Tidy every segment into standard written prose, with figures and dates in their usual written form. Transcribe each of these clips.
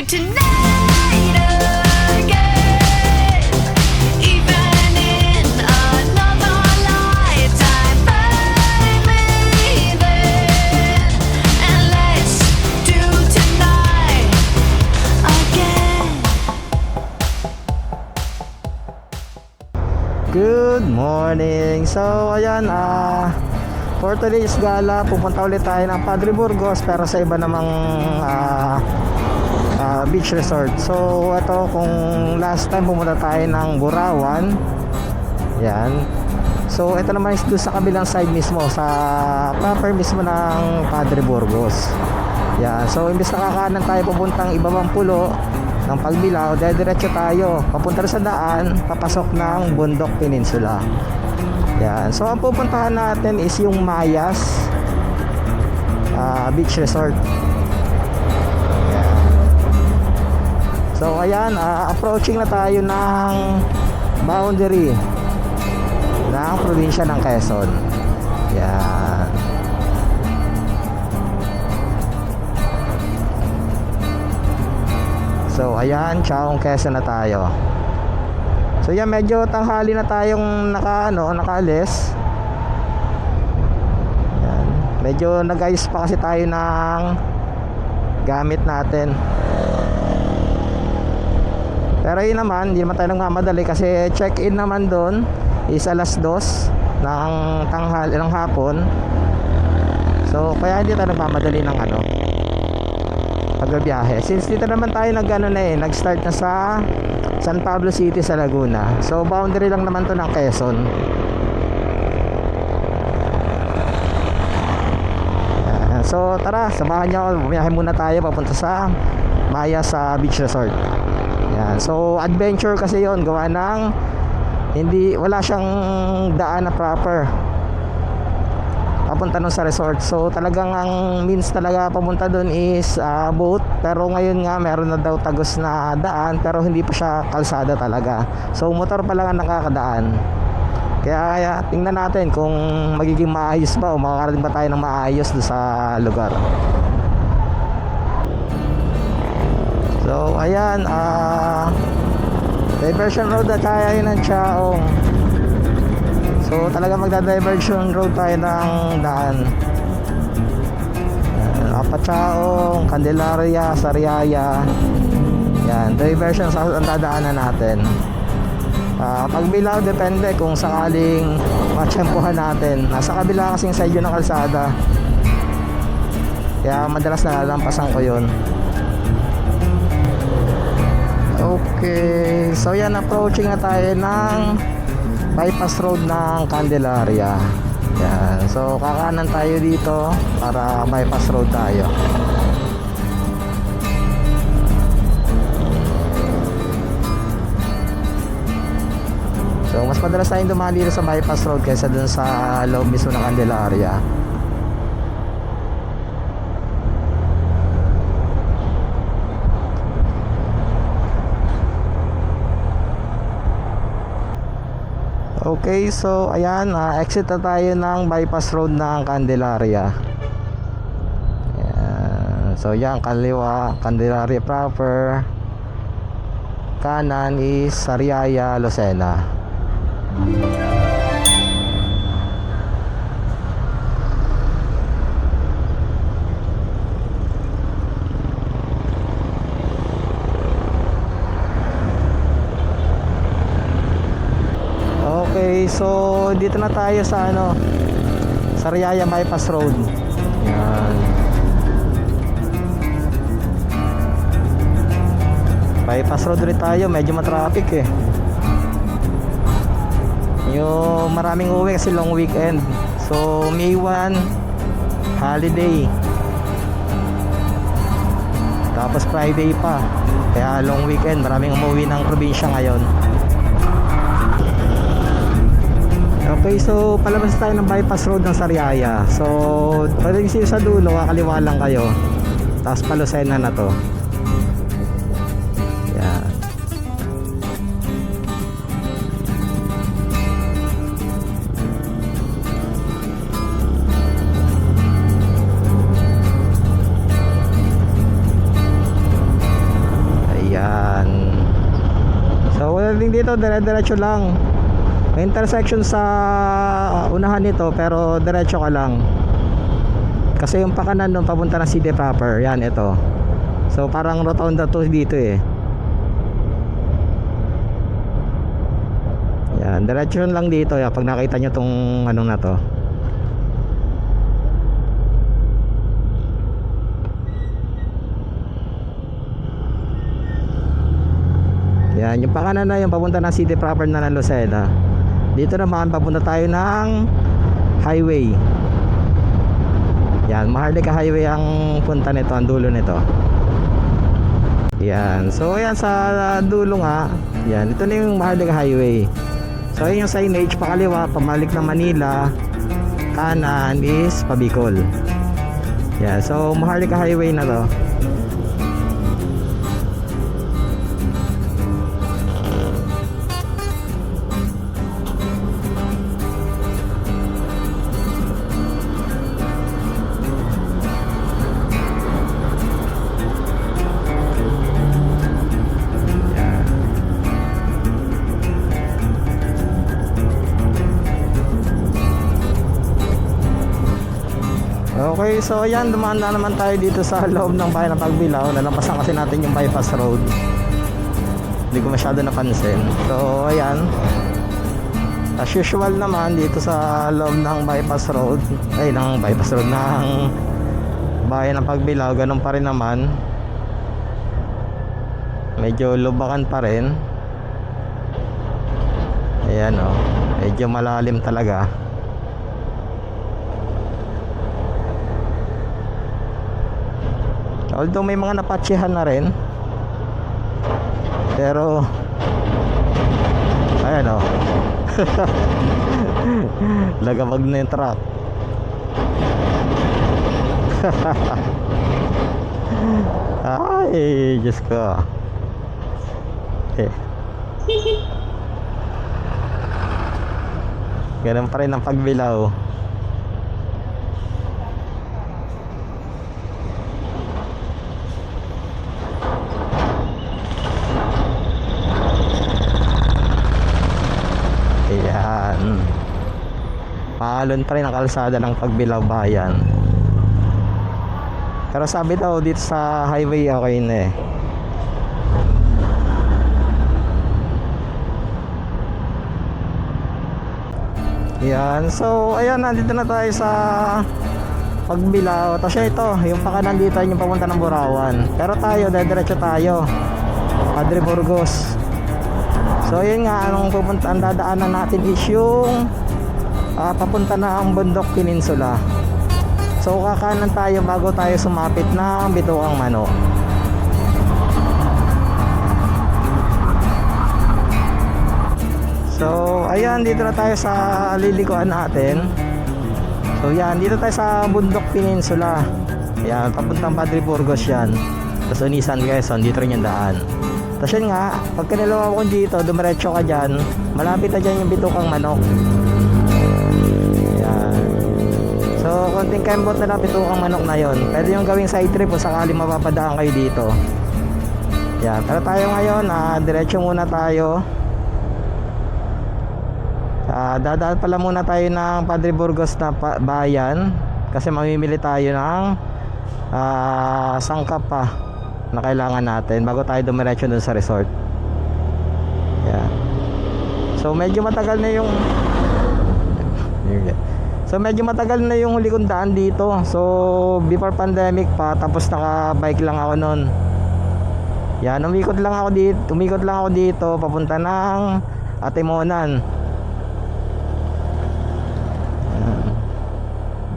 tonight again. Even in another lifetime, find me then, and let's do tonight again. Good morning! So ayan, for today's gala, pupunta ulit tayo ng Padre Burgos pero sa iba namang beach resort. So ito, kung last time pumunta tayo ng Burawan, yan. So ito naman is doon sa kabilang side mismo, sa proper mismo ng Padre Burgos. Yan. So imbes na kakanan tayo pupuntang ibabang pulo ng Pagbilao, diretso tayo papunta sa daan, papasok ng Bundok Peninsula. Yan. So ang pupuntahan natin is yung Mayas Beach Resort. Yan. So ayan, approaching na tayo ng boundary ng probinsya ng Quezon. Yan. So ayan, Chaong Quezon na tayo. So yan, medyo tanghali na tayong nakaalis. Yan. Medyo nag-ayos pa kasi tayo ng gamit natin. Pero yun naman, hindi naman tayo nagmamadali kasi check-in naman doon is alas 2 ng tanghali ng hapon. So kaya hindi tayo nagmamadali ng pagbiyahe. Since dito naman tayo nag-start na sa San Pablo City sa Laguna. So boundary lang naman to ng Quezon. So tara, samahan niyo ako. Bumiyahe muna tayo papunta sa Mayas sa Beach Resort. Yan. So adventure kasi yon, gawa ng wala siyang daan na proper papunta nun sa resort. So talagang ang means talaga papunta dun is boat. Pero ngayon nga meron na daw tagos na daan, pero hindi pa siya kalsada talaga. So motor pa lang ang nakakadaan. Kaya tingnan natin kung magiging maayos ba o makakarating ba tayo ng maayos doon sa lugar. So ayan, diversion road na tayo ng Chaong. So talaga magda-diversion road tayo ng daan. Apachaong, Candelaria, Sariaya. Yan, diversion sa ang dadaanan natin. Pagbilao, depende kung sakaling matsyempohan natin. Nasa kabila kasing side yun ng kalsada, kaya madalas nalalampasan ko yun. Okay, so yan, approaching na tayo ng bypass road ng Candelaria. Yan. So kakanan tayo dito para bypass road tayo. So mas madalas tayong dumali dito sa bypass road kaysa dun sa loob mismo ng Candelaria. Okay, so ayan, exit na tayo ng bypass road ng Candelaria. Ayan. So yan, kaliwa Candelaria proper, kanan is Sariaya, Lucena. Okay, so dito na tayo sa Sariaya bypass road. Yan. Bypass road rin tayo, medyo matraffic eh. Yung maraming uwi kasi long weekend. So May 1 holiday, tapos Friday pa, kaya long weekend, maraming umuwi ng probinsya ngayon. Okay, so palabas tayo ng bypass road ng Sariaya. So pwedeng sa dulo, kakaliwa lang kayo, tapos palusena na to. Yan. pagdating dito, dire-diretso lang. May intersection sa unahan nito, pero diretso ka lang. Kasi yung pakanan doon papunta ng city proper, yan ito. So parang rotonda to dito eh. Yan, diretso lang dito ya, pag nakita nyo tong anong na to. Yan, yung pakanan na yung papunta ng city proper na ng Lucena. Dito naman papunta tayo ng highway. Yan, Maharlika Highway ang punta nito, ang dulo nito. Yan, so yan sa dulo nga. Yan, ito na yung Maharlika Highway. So yun yung signage, pakaliwa pamalik ng Manila, kanan is Pabicol. Yan, so Maharlika Highway na to. Okay, so ayan, dumaan na naman tayo dito sa loob ng bayan ng Pagbilao. Nalampasan kasi natin yung bypass road. Hindi ko masyado napansin. So ayan, as usual naman dito sa loob ng bypass road, ng bayan ng Pagbilao, ganun pa rin naman. Medyo lubakan pa rin. Ayan o, medyo malalim talaga. Although may mga napatsyhan na rin, pero ayan o lagabag na yung truck. Ay, Diyos ko. Ganun pa rin ang Pagbilao. Ayan, paalon pa rin ang kalsada ng Pagbilao bayan. Pero sabi daw dito sa highway okay na eh. Yan, so ayan, nandito na tayo sa Pagbilao. Tapos ito, yung pakanan dito yung papunta ng Burawan. Pero tayo, diretso tayo Padre Burgos. So yun nga, anong pupunta, ang dadaanan natin is yung papunta na ang Bundok Peninsula. So kakanan tayo bago tayo sumapit ng Bituang Manok. So ayan, dito na tayo sa lilikuan natin. So yan, dito tayo sa Bundok Peninsula. Ayan, papuntang Padre Burgos yan. Tapos Unisan Quezon, dito rin yung daan. Tapos yun nga, pag kanilawa ko dito, dumiretso ka dyan, malapit na dyan yung Bitukang Manok. Ayan. So konting kembot na lang Bitukang Manok na yon. Pwede yung gawing side trip kung sakali mapapadaan kayo dito. Ayan, pero tayo ngayon, diretso muna tayo. Dadaan pala muna tayo ng Padre Burgos na bayan, kasi mamimili tayo ng sangkap pa na kailangan natin bago tayo dumiretso dun sa resort. Yeah. So medyo matagal na yung huli kong daan dito. So before pandemic pa, tapos naka-bike lang ako noon. Yan, umikot lang ako dito papunta ng Atimonan.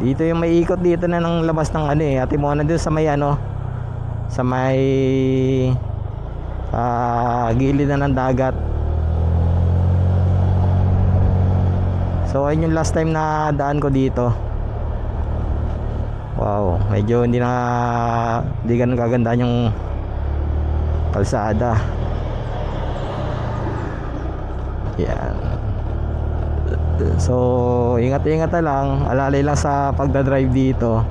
Dito yung may ikot dito na ng labas ng Atimonan, dun sa may sa may gilid na ng dagat. So ayun yung last time na daan ko dito. Wow, medyo hindi ganun kagandaan yung kalsada. Yan. So ingat-ingat na lang, alalay lang sa pagdadrive dito.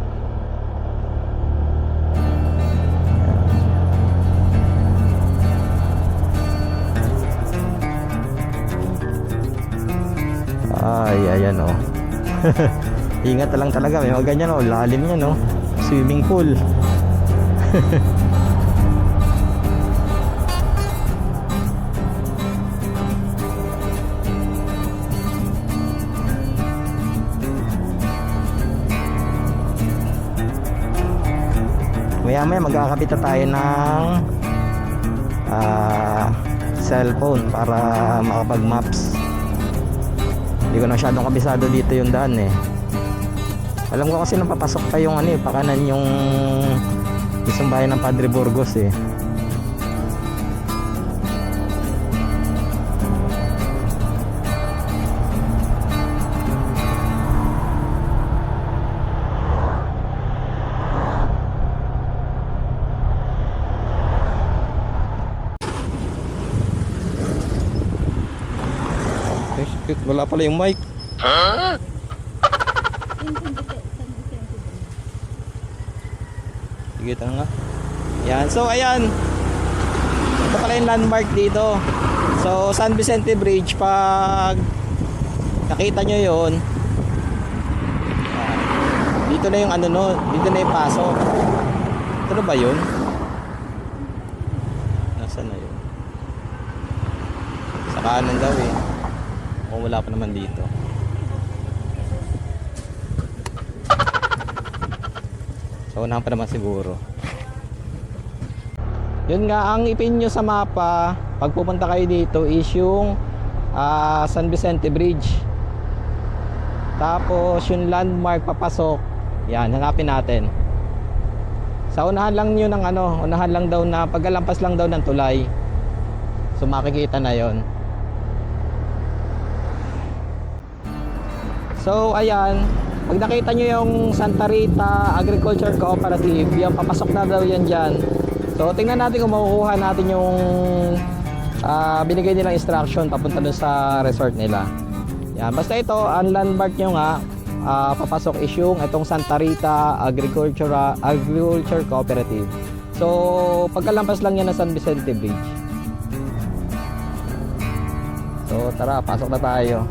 Ingat na lang talaga, may mga ganyan oh, lalim yan oh. Swimming pool. Maya maya magkakapit na tayo ng cellphone para makapag maps. Hindi ko na masyadong kabisado dito yung daan eh. Alam ko kasi nang papasok pa yung ano eh, pakanan yung isang bayan ng Padre Burgos eh. Wala pala yung mic. Sige, ito na nga. Yan. So, ayan. Ito pala yung landmark dito. So, San Vicente Bridge. Pag nakita nyo yun, dito na yung ano no, dito na yung pasok. Ito na ba yun? Nasaan na yun? Sa kanan daw eh. O wala pa naman dito. So unahan pa naman siguro. Yun nga, ang ipin nyo sa mapa pag pupunta kayo dito is yung San Vicente Bridge. Tapos yung landmark papasok, yan, hanapin natin. Sa unahan lang nyo ng ano, unahan lang daw na pagkalampas lang daw ng tulay. So makikita na yon. So ayan, pag nakita nyo yung Santa Rita Agriculture Cooperative, yan, papasok na daw yan dyan. So tingnan natin kung makukuha natin yung binigay nilang instruction papunta dun sa resort nila. Yan, basta ito, ang landmark nyo nga, papasok is yung itong Santa Rita Agriculture Cooperative. So pagkalampas lang yan ng San Vicente Bridge. So tara, pasok na tayo.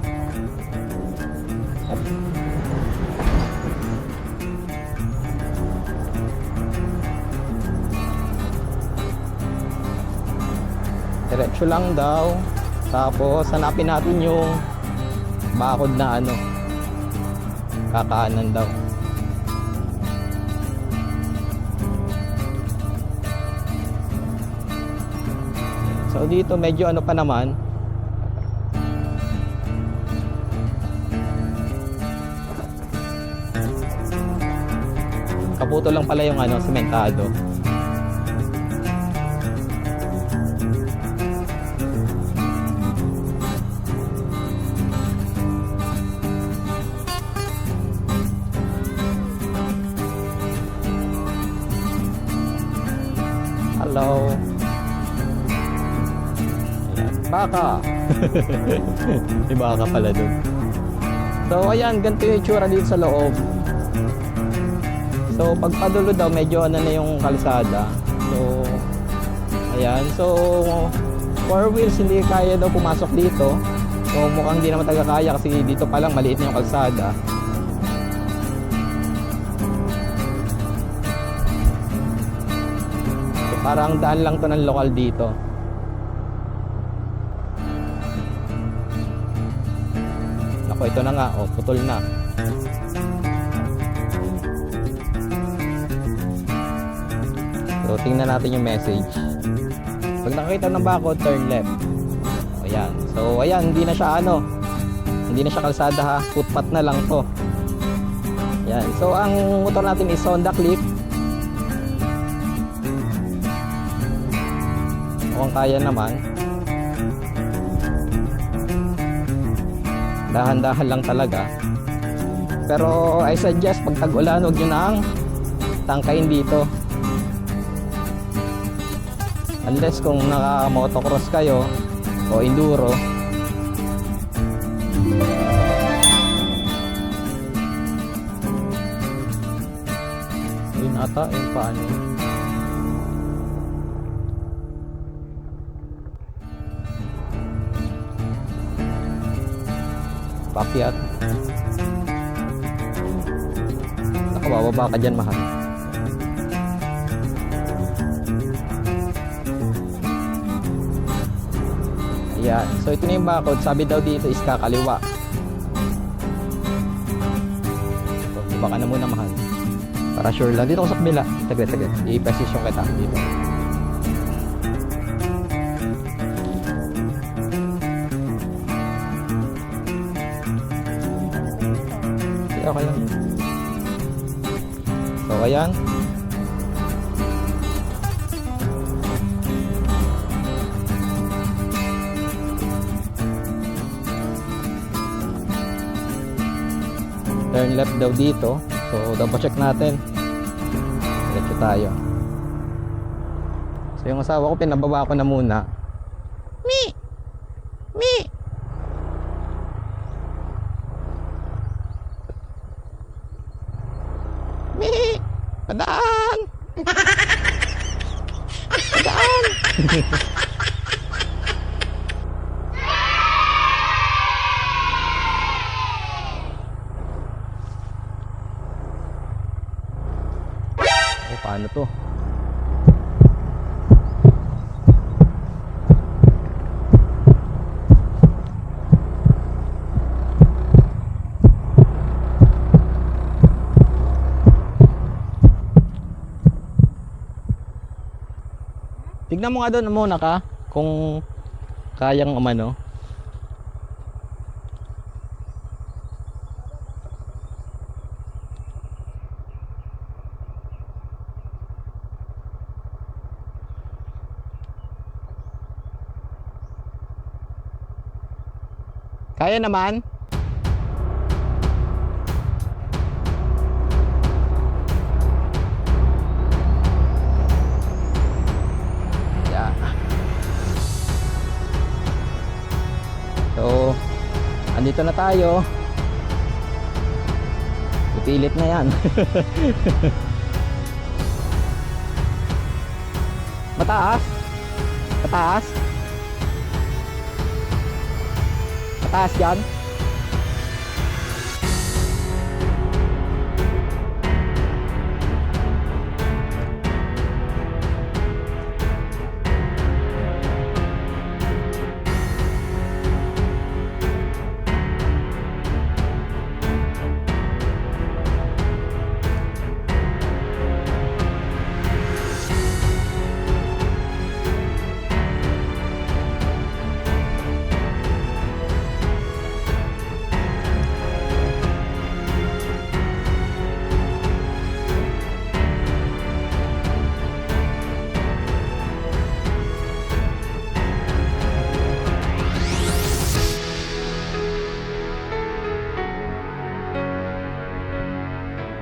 Diretso lang daw. Tapos hanapin natin yung bakod na ano, kakaanan daw. So dito medyo ano pa naman, kaputo lang pala yung ano, sementado. Hello. Ayan, baka. May baka pala dun. So ayan, ganito yung itsura dito sa loob. So pagpadulo daw medyo ano na yung kalsada. So ayan, so 4 wheels hindi kaya daw pumasok dito. So mukhang hindi naman talaga kaya kasi dito pa lang maliit na yung kalsada. So parang daan lang to ng lokal dito. Nako, ito na nga, oh, putol na. So tingnan natin yung message. Pag nakakita ng bako, turn left. O yan. So ayan, hindi na siya ano, hindi na siya kalsada ha, footpath na lang to. Yan. So ang motor natin is Honda Click. Mukhang kaya naman. Dahan-dahan lang talaga. Pero I suggest pag tag-ulan, huwag nyo nang tangkayin dito. Unless kung naka-motocross kayo o enduro. Yun ata yung paano. Pakyat. Bababa ka dyan, mahal. Ayan. So ito na yung bakod. Sabi daw dito is kakaliwa. So, baka na muna, mahal. Para sure lang. Dito ako sa kabila. Taglit. I-position kita dito. Okay lang. So ayan. Turn left daw dito. So double check natin. Diretso tayo. So yung asawa ko pinababa ko na muna. Mi! Padaan! Padaan! Paano to? Tignan mo nga doon muna ka kung kayang umano. Kaya naman? Yeah. So, andito na tayo. Ipilit na yan. Mataas? Mataas? Mataas yan?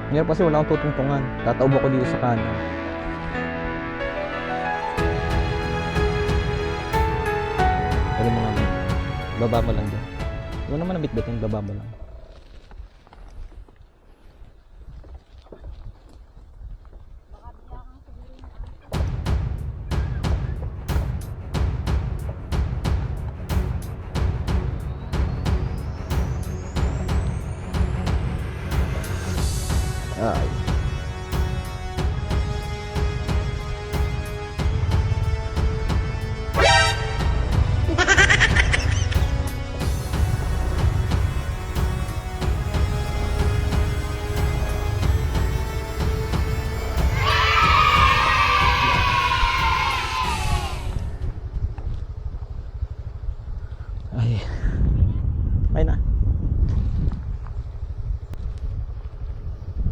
Ngayon kasi wala akong tutungtungan. Tataubo ko dito sa kanan. Wala mga baba mo lang dyan. Wala naman ang bitbitin, baba mo lang. Ay. Ay. Ay na.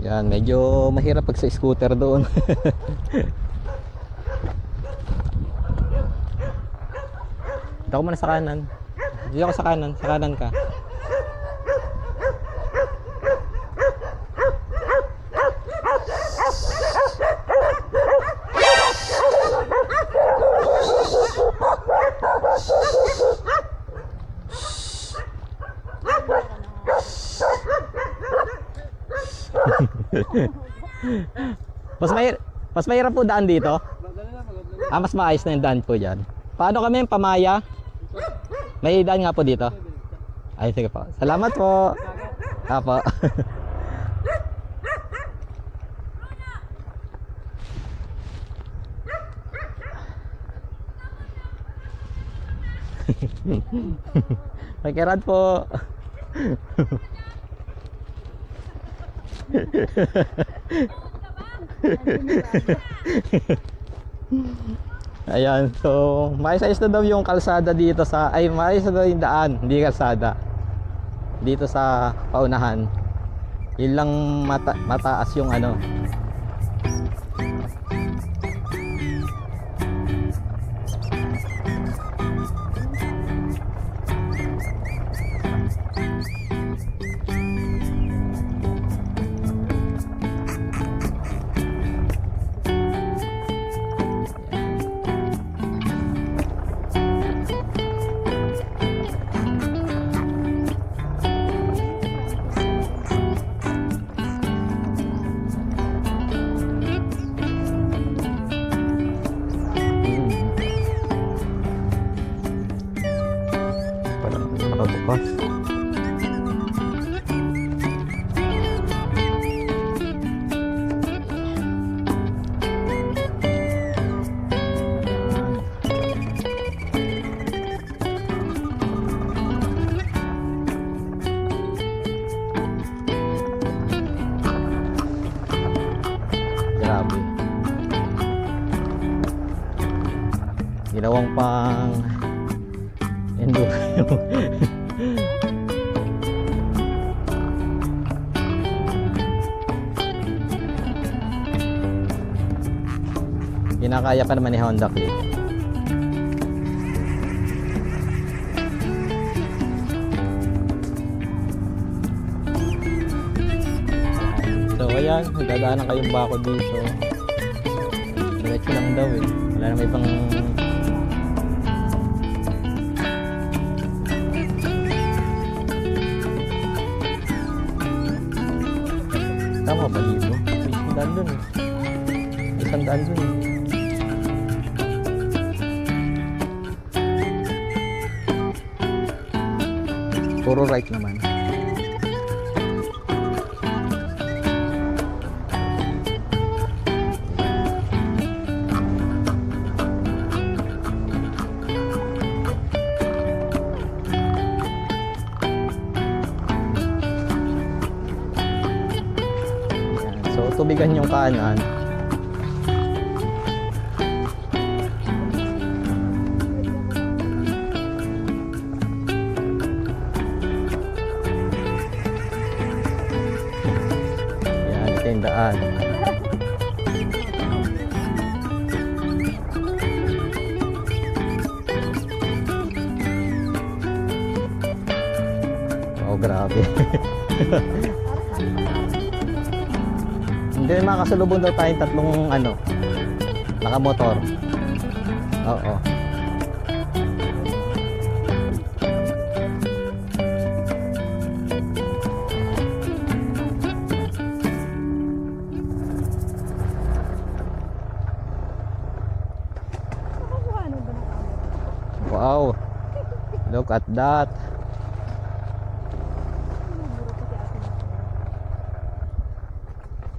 Yan, medyo mahirap pag sa scooter doon. Dito ako muna sa kanan. Dito ako sa kanan ka. Mas mahirap po daan dito? Ah, mas maayos na yung daan po dyan. Paano kami yung pamaya? May daan nga po dito? Ay, sige po. Salamat po. Apo. Pakirad po. Ayan, so maayos-ayos na daw yung kalsada dito sa, ay maayos na daw yung daan, hindi kalsada. Dito sa paunahan. Yun lang mataas yung ano. Nakabukas. Grabe. Ginawang pang enduro. Kinakaya pa naman ni Honda Click. So ayan, dadaanan kayong bako dito. Diretso lang daw eh. Wala na may pang tama ba dito? Isang daan dun eh. Isang daan dun eh. Puro right naman. So tubigan yung kanan. Yan, ito yung daan. Oh, grabe. Hindi, makasalubong daw tayong tatlong ano, nakamotor. Oo. Wow. Look at that.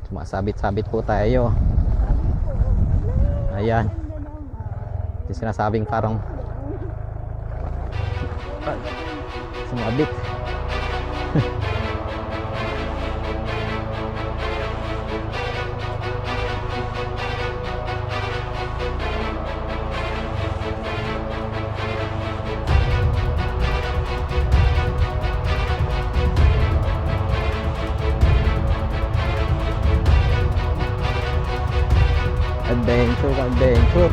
Sumasabit-sabit po tayo. Ayan. Yung sinasabing parang sumabit. Adventure, adventure.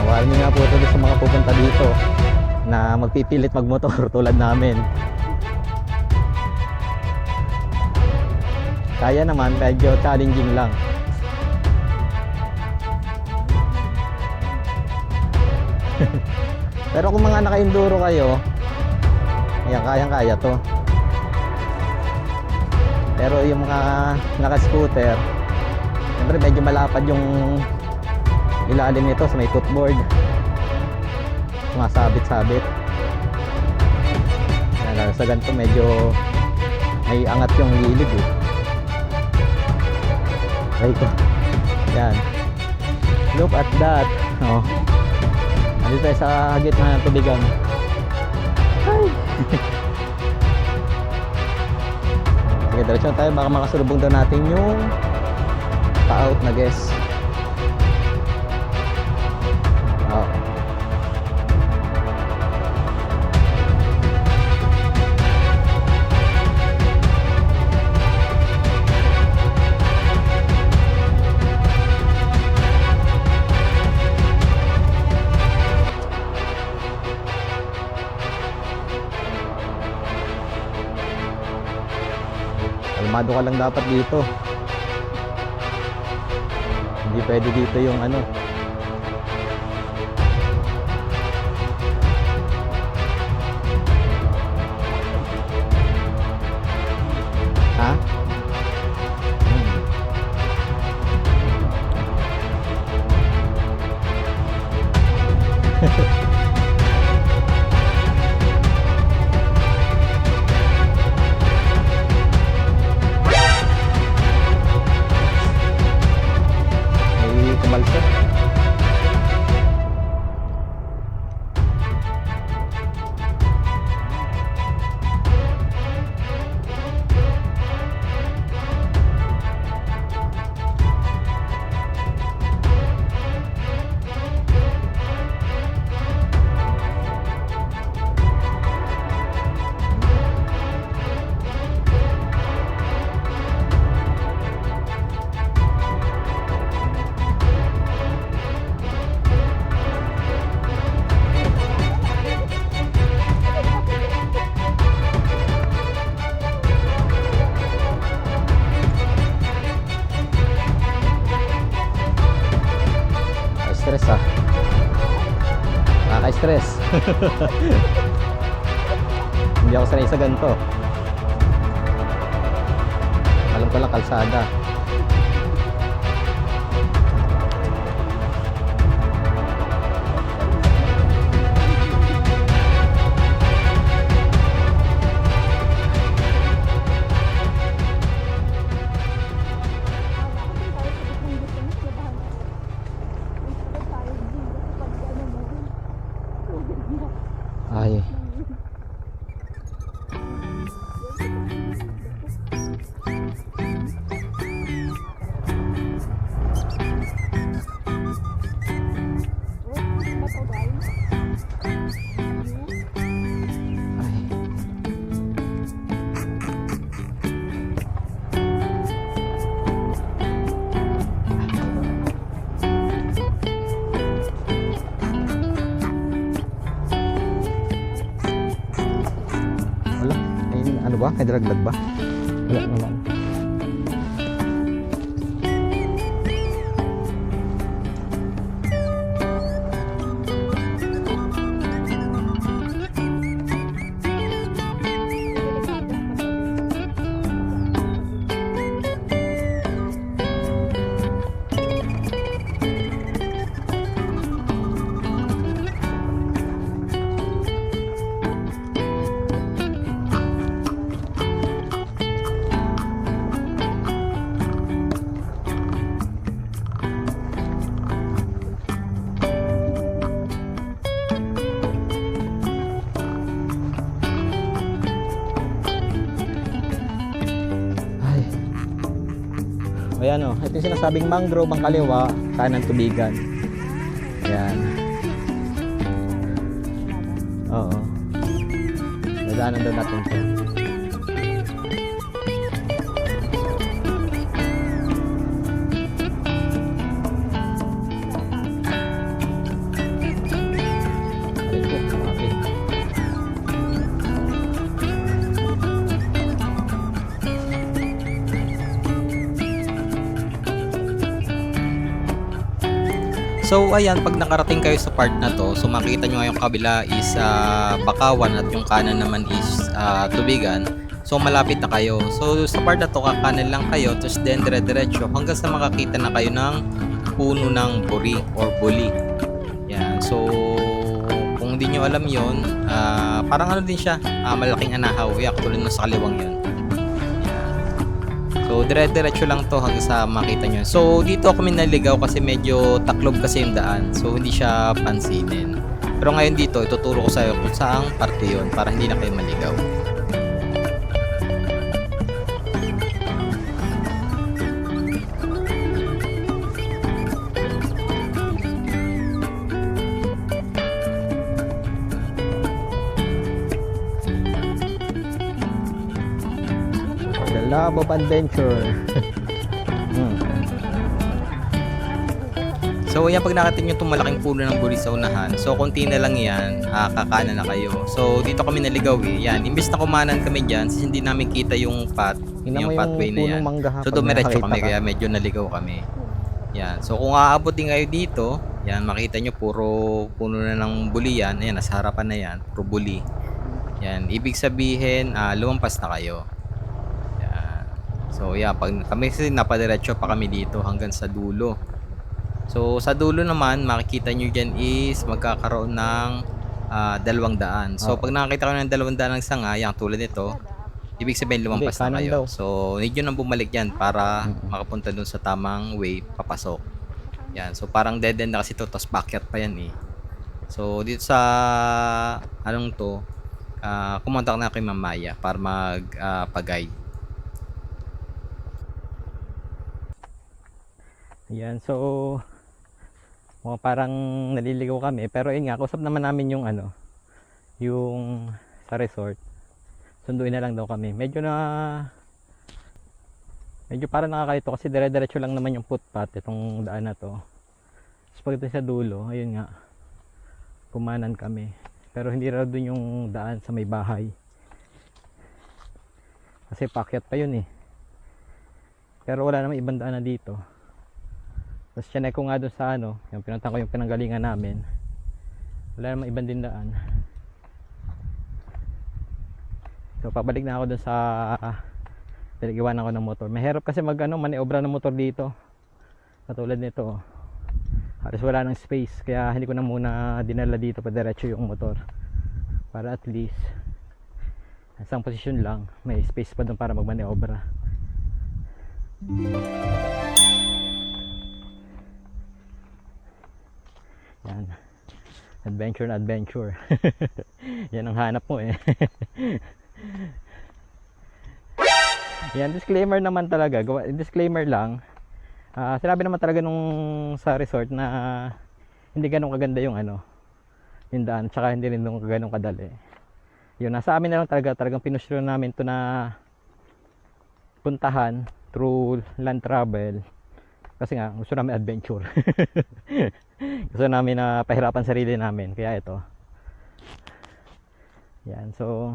Warning nga po tuloy sa mga pupunta dito na magpipilit magmotor tulad namin. Kaya naman, medyo challenging lang. Pero kung mga naka-enduro kayo, ayan, kayang-kaya to. Pero yung mga naka-scooter, siyempre medyo malapad yung ilalim nito sa may footboard. So sumasabit-sabit. Yan, lalo sa ganito medyo may angat yung gilid eh. Ay ko. Yan. Look at that. Oh. Nandito tayo sa gitna ng tubigan. Ay. Sige, diretso tayo. Baka makasulubong daw natin yung pa-out na guest. Oh. Kalmado ka lang dapat dito. Hindi pwede dito yung ano. Ha? May kumalsot. Stress ah. Nakaka-stress. Hindi ako sanay sa ganito. Alam ko lang kalsada. Ay. Wala. Ay, ano ba? May draglag ba? Wala naman. Ayan o, ito yung sinasabing mangrove ang kaliwa, kanan tubigan. Ayan. Oo. Nadaanan daw natin ito. So ayan, pag nakarating kayo sa part na to, so makikita nyo nga yung kabila is Bakawan at yung kanan naman is Tubigan. So malapit na kayo. So sa part na to, kakanan lang kayo, tapos then dire-diretso hanggang sa makakita na kayo ng puno ng buri or buli. Yan. So kung hindi nyo alam yon, parang ano din siya, malaking anahaw. Yan, katulad nung sa kaliwang yun. So, dire-diretso lang to hanggang sa makita nyo. So, dito kami naligaw kasi medyo taklob kasi yung daan. So, hindi siya pansinin. Pero ngayon dito, ituturo ko sa'yo kung saang parte yun para hindi na kayo maligaw. The love of adventure. So, yan, pag nakita nyo itong malaking puno ng buli sa unahan, so, konti na lang yan, kakanan na kayo. So, dito kami naligaw eh. Yan, imbis na kumanan kami dyan, since hindi namin kita yung yung pathway na yan. So, dumiretso kami, kaya medyo naligaw kami. Yan, so, kung aabutin kayo dito, yan, makita nyo, puro puno na ng buli yan. Ayan, nasa harapan na yan, puro buli. Yan, ibig sabihin, lumampas na kayo. Yan. So, yan, pag kami kasi napadiretso pa kami dito hanggang sa dulo. So, sa dulo naman, makikita nyo dyan is magkakaroon ng 200. So, pag nakakita ko ng 200 ng sanga, yan, tulad nito, ibig sabihin lumampas na kayo. So, need nyo nang bumalik yan para makapunta dun sa tamang way, papasok. Yan. So, parang dead end na kasi ito, tapos backyard pa yan eh. So, dito sa, anong to, kumontak na kay Ma'am Maya para mag-guide. Yan, so mga parang naliligaw kami, pero yun nga, kausap naman namin yung yung sa resort. Sunduin na lang daw kami. Medyo parang nakakalito kasi dire-diretso lang naman yung footpath itong daan na to. Tapos pagdating sa dulo, ayun nga, kumanan kami. Pero hindi raw dun yung daan sa may bahay. Kasi pakyat pa yun eh. Pero wala namang ibang daan na dito. Tapos siya ko nga doon sa yung pinuntahan ko yung pinanggalingan namin. Wala namang ibang din daan. So pabalik na ako doon sa pinag-iwanan ko ng motor. Mahirap kasi maniobra ng motor dito. Katulad nito. Halos wala nang space. Kaya hindi ko na muna dinala dito pa diretso yung motor. Para at least isang posisyon lang. May space pa doon para magmaniobra. Yan. Adventure na adventure. Yan ang hanap mo eh. Yan, disclaimer naman talaga. Disclaimer lang. Sinabi naman talaga nung sa resort na hindi ganun kaganda yung yung daan, tsaka hindi rin ganun kadali. Yun, nasa amin na lang talagang pinusyo namin to na puntahan through land travel. Kasi nga, gusto namin adventure. Gusto namin na pahirapan sarili namin. Kaya ito. Yan, so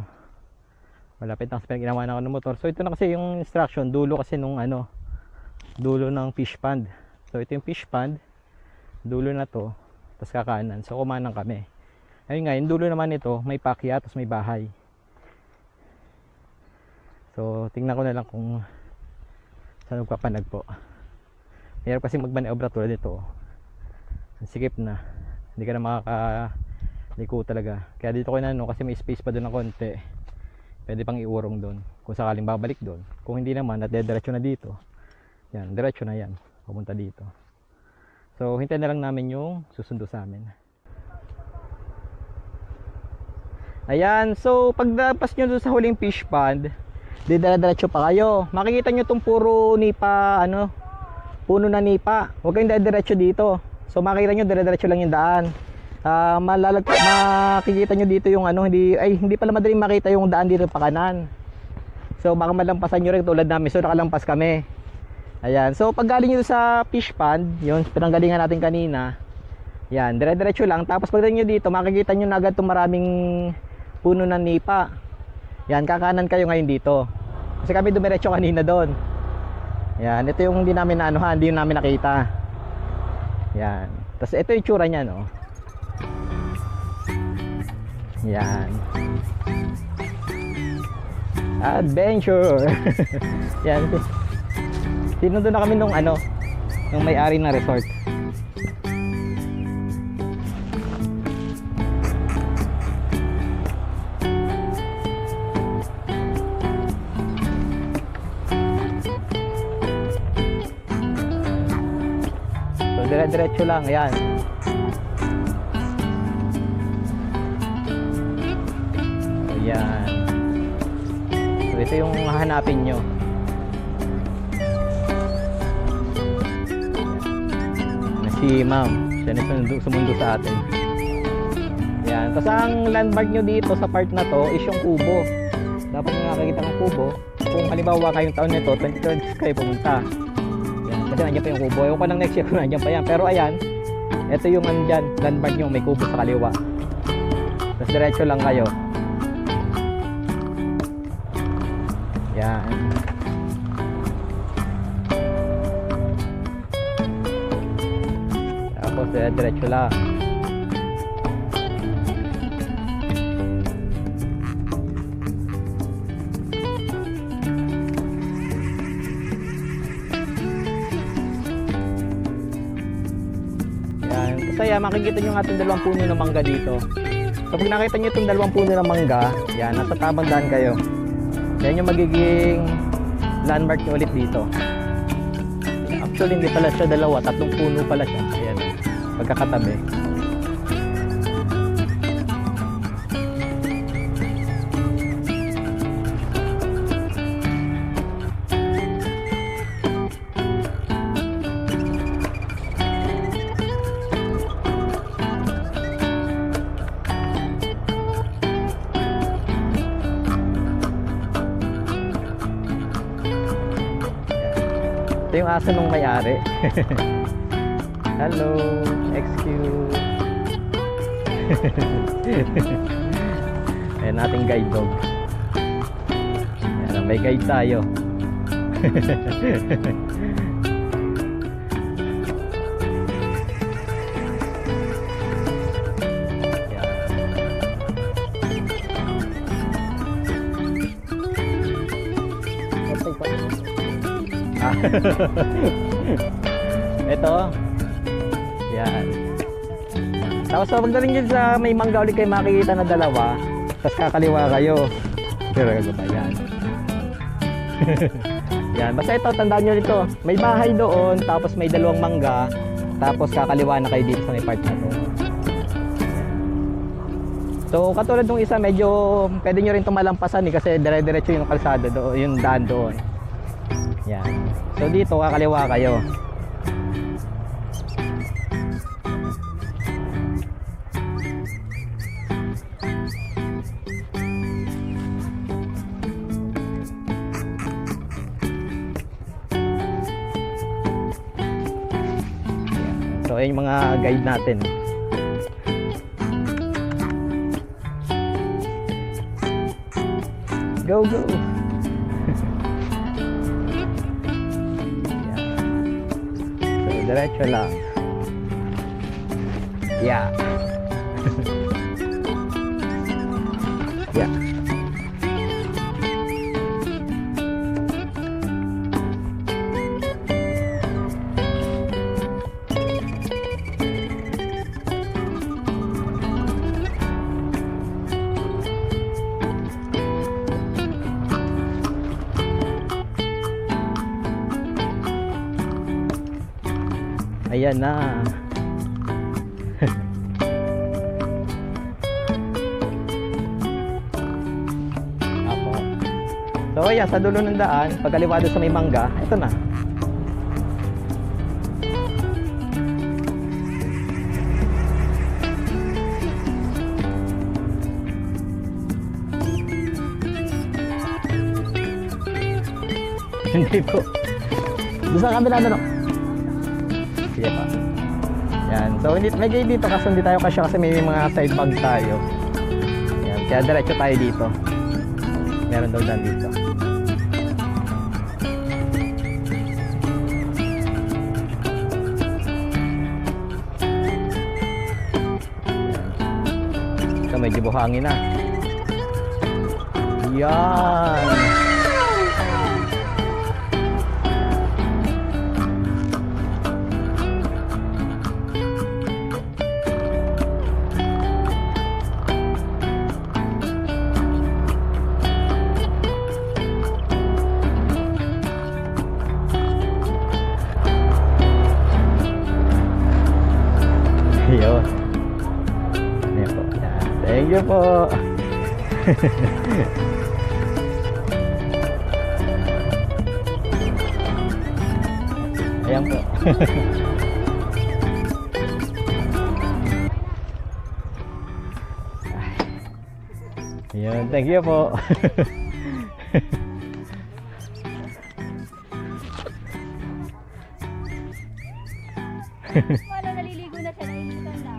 malapit na kasi ginawa na ako ng motor. So ito na kasi yung instruction. Dulo kasi nung dulo ng fish pond. So ito yung fish pond. Dulo na to. Tapos kakanan. So kumanan kami. Ayun nga, yung dulo naman nito, may pakyat, tapos may bahay. So tingnan ko na lang kung saan magpapanagpo. Mayroon kasi magmaniobra tulad nito. Sikip na. Hindi ka na makakaliko talaga. Kaya dito ko kasi may space pa doon ng konti. Pwede pang iurong doon. Kung sakaling babalik doon. Kung hindi naman, at diretso na dito. Yan, diretso na yan. Pumunta dito. So, hintayin na lang namin yung susundo sa amin. Ayan, so pagdapas nyo doon sa huling fish pond, diretso pa kayo. Makikita nyo itong puro nipa, puno na nipa. Huwag kayong diretso dito. So makikita nyo diretso lang yung daan. Makikita nyo dito yung hindi pala madaling makita yung daan dito pa kanan. So baka malampasan nyo rin tulad namin. So nakalampas kami. Ayan. So pag galing nyo sa fish pond, yun pinanggalingan natin kanina. Yan, diretso lang. Tapos pagdating nyo dito, makikita nyo na agad itong maraming puno ng nipa. Yan, kakanan kayo ngayon dito. Kasi kami dumiretso kanina doon. Yan, ito yung hindi namin hindi yung namin nakita. Yan. Tapos ito yung tsura niya, no. Yan. Adventure. Yan. Sinundo na kami nung nung may-ari ng resort. dire-diretso lang. Ayan. Ayan. So, ito yung hahanapin nyo. Na si ma'am. Siya na sumundo sa atin. Ayan. Tapos ang landmark nyo dito sa part na to is yung kubo. Dapat nyo nakakita ng kubo. Kung halimbawa kayong taon nito, 2020 kayo pumunta. Ayan. Kasi nandiyan pa yung kubo. Ewan ko lang next year kung nandiyan pa yan. Pero ayan. Ito yung andyan. Landmark nyo. May kubo sa kaliwa. Tapos diretso lang kayo. Yan. Tapos diretso lang. Yan. Kasi makikita nyo nga itong dalawang puno ng mangga dito. So pag nakita nyo itong dalawang puno ng mangga, yan, nasa tabang daan kayo. Yan yung magiging landmark nyo ulit dito. Actually hindi pala siya dalawa, tatlong puno pala siya. Ayan, pagkakatabi. Ito yung aso nung may-ari. Hello, excuse. Ayan ating guide dog. Ayan, may guide tayo. Ito. Yan. Tapos pagdating dyan sa may mangga ulit kayo makikita na dalawa. Tapos kakaliwa kayo. Pero ba yan? Yan. Basta ito, tandaan nyo nito. May bahay doon. Tapos may dalawang mangga. Tapos kakaliwa na kayo dito sa may part na to. So katulad nung isa, medyo pwede nyo rin tumalampasan eh, kasi dire-diretso yung kalsada doon, yung daan doon. Yan. So dito kakaliwa kayo. Yan. So ayun yung mga guide natin. Go go. Diretso lang. Yeah. Yeah. Ayan na. Ako. So ayan, sa dulo ng daan, pagkaliwa doon sa may mangga, ito na. Hindi po. Doon sa kabila na no. Sige pa. Yan. So hindi may gate dito kasi hindi tayo kasya kasi may mga side bag tayo. Yan. Kaya diretso tayo dito. Meron daw dyan dito. So medyo buhangin na. Yan. Thank you po. Ayan po. Ayan, thank you po. Wala, naliligo na siya, nainitan na.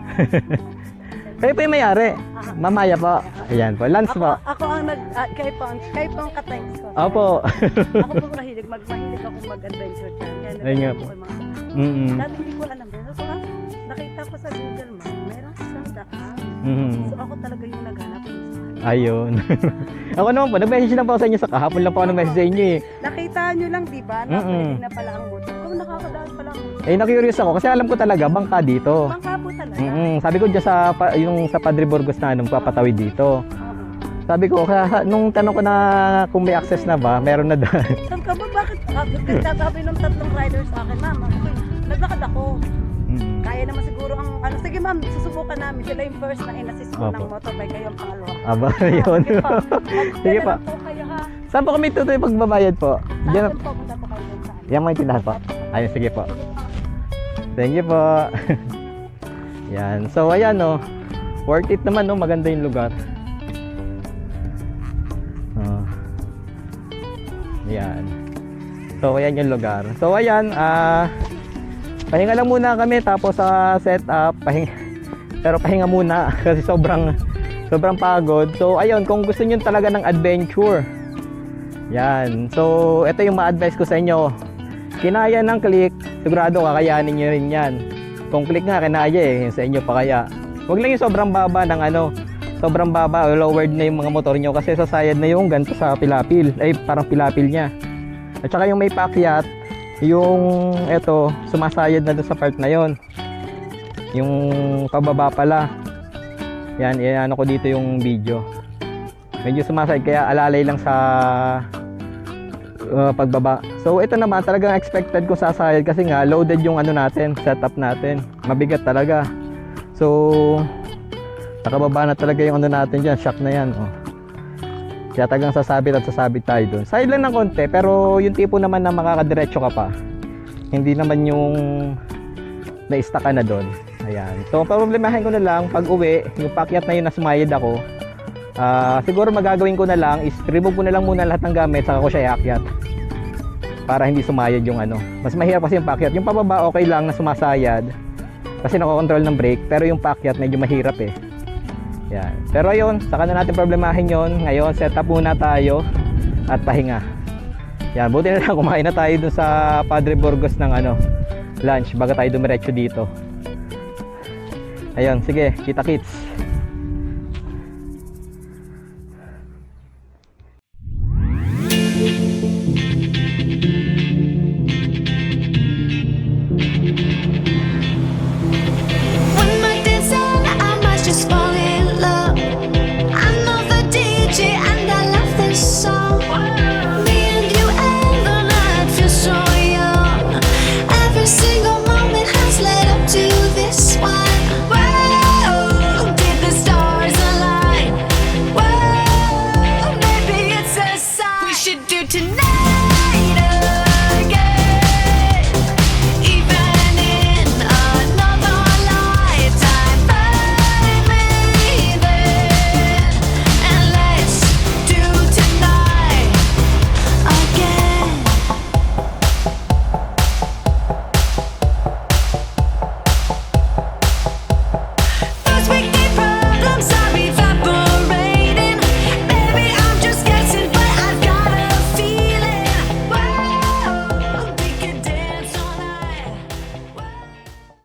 Kayo po yung may-ari. Mamaya po. Ayan po. Lance po. Ako ang kayo po ang ka-thanks ko. Opo. Ako po mahilig akong mag-adventure dyan. Kaya Ayun nga po. nagpo ko yung mga Mm-mm. dati hindi ko alam din. So, nakita ko sa Google Map, meron isang daan. Mm-mm. So ako talaga yung naghanap ng saan. Ayun. Ako naman po, nag-message lang po ako sa inyo sa kahapon lang po ako nag-message sa inyo eh. Nakita nyo lang, di ba? Na Mm-mm. pwede na pala ang motor. Kung nakakadaan pala ang motor. Eh, na-curious ako kasi alam ko talaga, bangka dito. Bangka po talaga. Sabi ko dyan sa, yung sa Padre Burgos na nung papatawid dito. Oo. Sabi ko, nung tanong ko na kung may access na ba, meron na doon. Saan ka ba? Bakit? Sabi ng tatlong riders sa akin, ma'am, naglakad ako. Kaya naman siguro ang, sige ma'am, susubukan namin. Sila yung first na in-assist ko ng Opo. motorbike, kayo ang pangalawa. Aba, yun. Sige pa. Sige pa. Po kayo ha. Saan po kami tutoy pagbabayad po? Diyan. Saan po, punta po kayo dun saan? Yan mga tindahan po. Ayun, sige po. Thank you po. Yan. So, ayan no. Worth it naman no. Maganda yung lugar. Oh. Yan. So, ayan yung lugar. So, ayan. Pahinga lang muna kami tapos sa setup. Pero pahinga muna kasi sobrang pagod. So, ayun. Kung gusto niyo talaga ng adventure. Yan. So, ito yung ma-advise ko sa inyo. Kinaya ng click, sigurado kakayanin nyo rin yan. Kung click nga, kinaya eh, sa inyo pa kaya. Huwag lang yung sobrang baba ng sobrang baba o lowered na yung mga motor nyo kasi sasayad na yung ganito sa pilapil. Ay, parang pilapil niya. At saka yung may paakyat, yung eto, sumasayad na doon sa part na yon. Yung pababa pala. Yan, ano ko dito yung video. Medyo sumasayad kaya alalay lang sa pagbaba. So ito naman talagang expected ko sasayad kasi nga loaded yung natin, setup natin. Mabigat talaga. So nakababa na talaga yung natin diyan, shock na yan. Oh. Kaya talagang sasabit tayo doon. Side lang ng konti pero yung tipo naman na makakadiretso ka pa. Hindi naman yung na-stuck ka na doon. Ayan. So problemahin ko na lang pag uwi, yung paakyat na yun na sumayad ako. Siguro magagawin ko na lang is remove ko na lang muna lahat ng gamit saka ko siya iakyat para hindi sumayad yung mas mahirap kasi yung paakyat. Yung pababa okay lang na sumasayad kasi nakokontrol ng brake pero yung paakyat medyo mahirap eh. Yan. Pero ayun, saka na natin problemahin yon. Ngayon set up muna tayo at pahinga. Yan, buti na lang kumain na tayo dun sa Padre Burgos ng lunch bago tayo dumiretso dito. Ayun, sige, kita kits.